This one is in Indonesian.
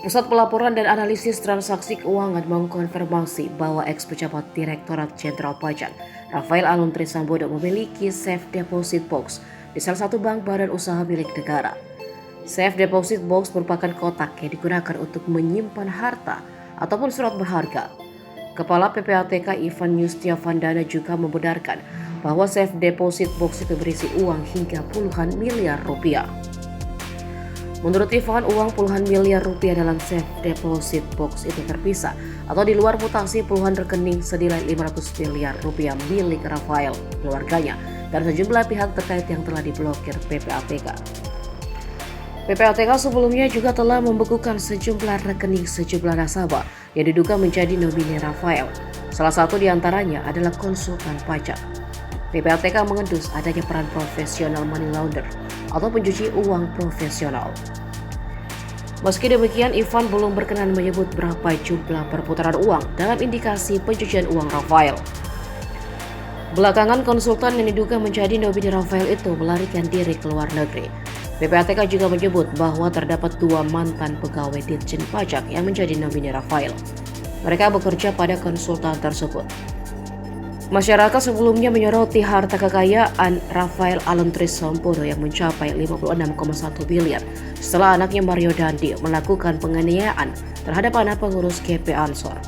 Pusat Pelaporan dan Analisis Transaksi Keuangan mengkonfirmasi bahwa ex-pejabat Direktorat Jenderal Pajak Rafael Aluntri Sambodo memiliki safe deposit box di salah satu bank badan usaha milik negara. Safe deposit box merupakan kotak yang digunakan untuk menyimpan harta ataupun surat berharga. Kepala PPATK Ivan Yustiavandana juga membenarkan bahwa safe deposit box itu berisi uang hingga puluhan miliar rupiah. Menurut Ivan, uang puluhan miliar rupiah dalam safe deposit box itu terpisah atau di luar mutasi puluhan rekening senilai 500 miliar rupiah milik Rafael, keluarganya, dan sejumlah pihak terkait yang telah diblokir PPATK. PPATK sebelumnya juga telah membekukan sejumlah rekening sejumlah nasabah yang diduga menjadi nomine Rafael. Salah satu di antaranya adalah konsultan pajak. PPATK mengendus adanya peran profesional money launderer atau pencuci uang profesional. Meski demikian, Ivan belum berkenan menyebut berapa jumlah perputaran uang dalam indikasi pencucian uang Rafael. Belakangan, konsultan yang diduga menjadi nomine Rafael itu melarikan diri ke luar negeri. PPATK juga menyebut bahwa terdapat 2 mantan pegawai Ditjen Pajak yang menjadi nomine Rafael. Mereka bekerja pada konsultan tersebut. Masyarakat sebelumnya menyoroti harta kekayaan Rafael Aluntri Sambodo yang mencapai 56,1 miliar setelah anaknya Mario Dandi melakukan penganiayaan terhadap anak pengurus GP Ansor.